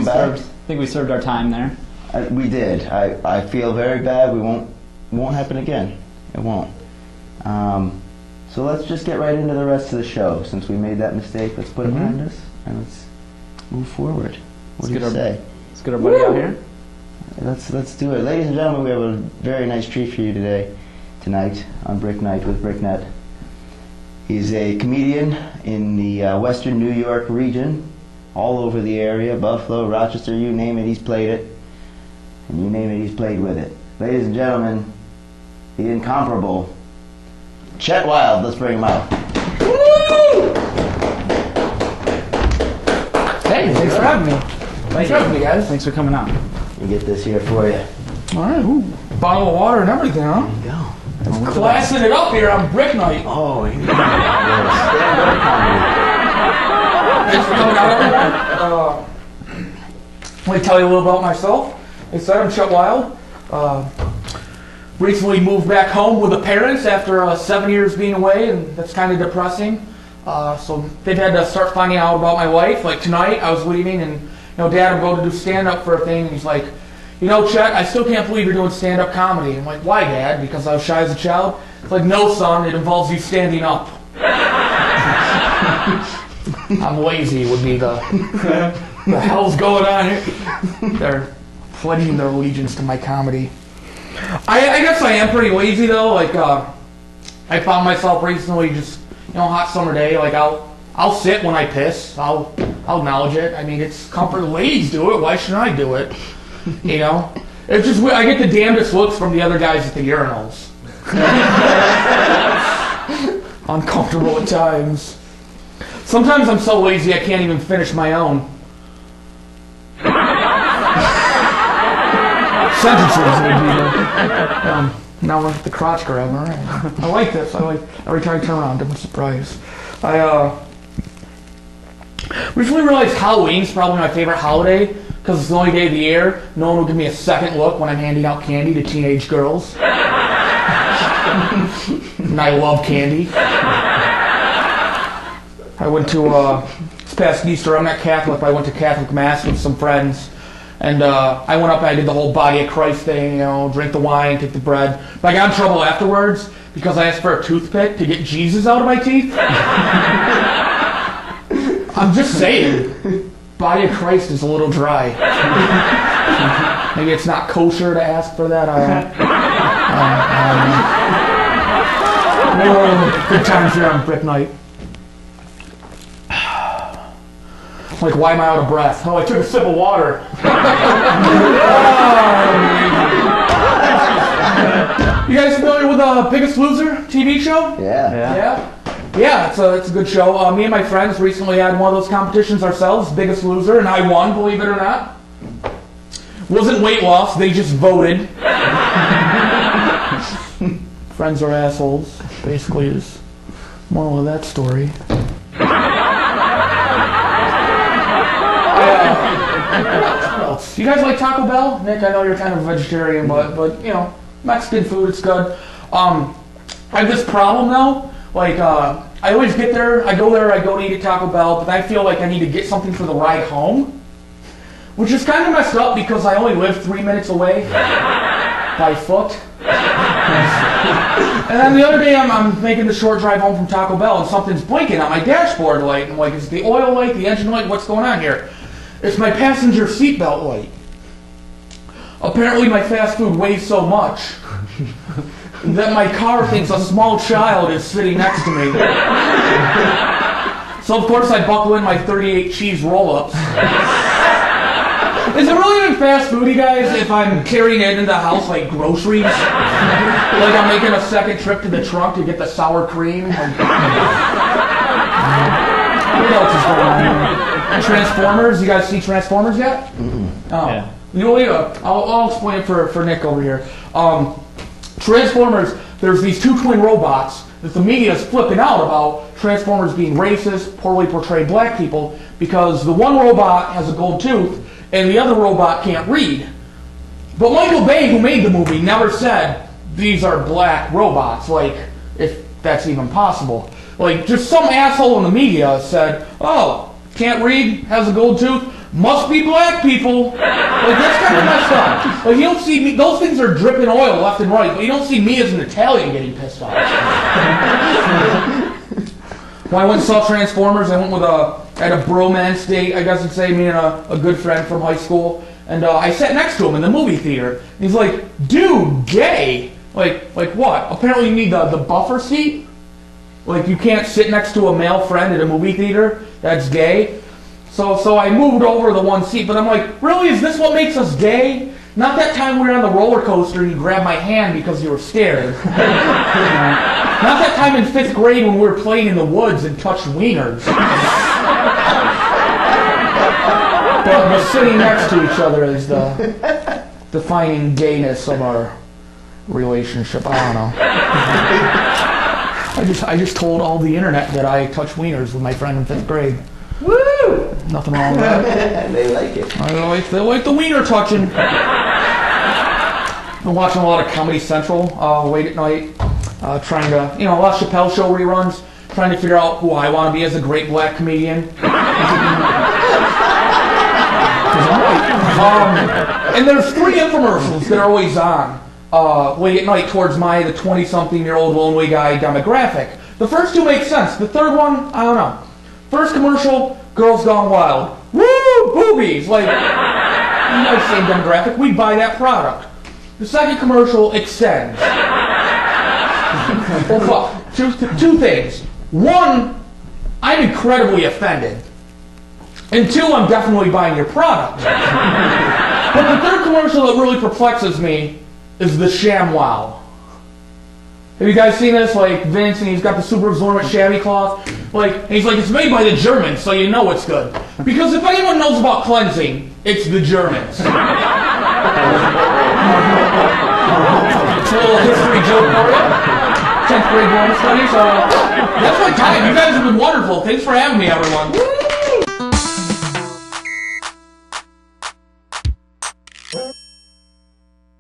Welcome back. I think we served our time there. We did. I feel very bad. It won't happen again. It won't. So let's just get right into the rest of the show. Since we made that mistake, let's put it behind us and let's move forward. What do you say? Let's get our buddy out here. Let's do it. Ladies and gentlemen, we have a very nice treat for you tonight on BRICKNiTE with Bricknet. He's a comedian in the Western New York region, all over the area, Buffalo, Rochester, you name it, he's played it. And you name it, he's played with it. Ladies and gentlemen, the incomparable Chet Wild. Let's bring him out. Woo! Hey, thanks for having me. Thanks for having me, guys. Thanks for coming out. We get this here for you. All right, ooh. Bottle of water and everything, huh? There you go. Classing it up here on BRICKNiTE. Oh, yeah. Stand-up comedy. Thanks for coming out, everyone. Let me tell you a little about myself. Like I said, I'm Chet Wild. Recently moved back home with the parents after 7 years being away, and that's kind of depressing. So they've had to start finding out about my wife. Like tonight, I was leaving, and Dad, I'm going to do stand-up for a thing, and he's like, Chet, I still can't believe you're doing stand-up comedy. I'm like, why, Dad? Because I was shy as a child? It's like, no, son, it involves you standing up. I'm lazy would be the hell's going on here? They're pledging their allegiance to my comedy. I guess I am pretty lazy, though. Like, I found myself recently just, hot summer day, like, I'll sit when I piss. I'll acknowledge it. I mean, it's comfort. Ladies do it. Why shouldn't I do it? It's just I get the damnedest looks from the other guys at the urinals. Uncomfortable at times. Sometimes I'm so lazy I can't even finish my own sentences. Now we're at the crotch grab. All right. I like this. Every time I turn around, different surprise. I recently realized Halloween's probably my favorite holiday because it's the only day of the year no one will give me a second look when I'm handing out candy to teenage girls. And I love candy. I went to, this past Easter, I'm not Catholic, but I went to Catholic Mass with some friends. And I went up and I did the whole body of Christ thing, drink the wine, take the bread. But I got in trouble afterwards because I asked for a toothpick to get Jesus out of my teeth. I'm just saying, body of Christ is a little dry. Maybe it's not kosher to ask for that. Good times here on BRICKNiTE. Like, why am I out of breath? Oh, I took a sip of water. You guys familiar with Biggest Loser TV show? Yeah. Yeah, it's a good show. Me and my friends recently had one of those competitions ourselves, Biggest Loser, and I won, believe it or not. Wasn't weight loss, they just voted. Friends are assholes, basically is moral of that story. What else? You guys like Taco Bell? Nick, I know you're kind of a vegetarian, but Mexican food, it's good. I have this problem though. Like, I always get there, I go to eat at Taco Bell, but I feel like I need to get something for the ride home, which is kind of messed up because I only live 3 minutes away by foot. And then the other day I'm making the short drive home from Taco Bell and something's blinking on my dashboard light. I'm like, is it the oil light, the engine light, what's going on here? It's my passenger seatbelt light. Apparently my fast food weighs so much that my car thinks a small child is sitting next to me. So of course I buckle in my 38 cheese roll-ups. Is it really even fast food, you guys, if I'm carrying it into the house like groceries? Like I'm making a second trip to the trunk to get the sour cream? What else is going on here? Transformers? You guys see Transformers yet? Mm-hmm. Oh. Yeah. I'll explain it for Nick over here. Transformers, there's these two twin robots that the media is flipping out about Transformers being racist, poorly portray black people, because the one robot has a gold tooth and the other robot can't read. But Michael Bay, who made the movie, never said these are black robots, like, if that's even possible. Like, just some asshole in the media said, oh, can't read, has a gold tooth, must be black people. Like, that's kind of messed up. Like, you don't see me, those things are dripping oil left and right, but you don't see me as an Italian getting pissed off. When I went and saw Transformers, I went at a bromance date, I guess you'd say, me and a good friend from high school. And I sat next to him in the movie theater. And he's like, dude, gay? Like what? Apparently you need the buffer seat. Like, you can't sit next to a male friend at a movie theater. That's gay. So I moved over the one seat, but I'm like, really, is this what makes us gay? Not that time we were on the roller coaster and you grabbed my hand because you were scared. Not that time in 5th grade when we were playing in the woods and touched wieners. But sitting next to each other is the defining gayness of our relationship. I don't know. I just told all the internet that I touched wieners with my friend in 5th grade. Woo! Nothing wrong with that. They like it. They like the wiener touching. Been watching a lot of Comedy Central late at night. Trying to, a lot of Chappelle Show reruns. Trying to figure out who I want to be as a great black comedian. And there's 3 infomercials that are always on late at night towards the 20-something-year-old lonely guy demographic. The first 2 make sense. The third one, I don't know. First commercial, Girls Gone Wild. Woo! Boobies! Like, same demographic. We'd buy that product. The second commercial, Extends. Well, fuck. Two things. One, I'm incredibly offended. And 2, I'm definitely buying your product. But the third commercial that really perplexes me is the ShamWow. Have you guys seen this? Like, Vince, and he's got the super absorbent chamois cloth. And he's like, it's made by the Germans, so you know it's good. Because if anyone knows about cleansing, it's the Germans. It's a little history joke for you. 10th grade woman studies. That's my time. You guys have been wonderful. Thanks for having me, everyone.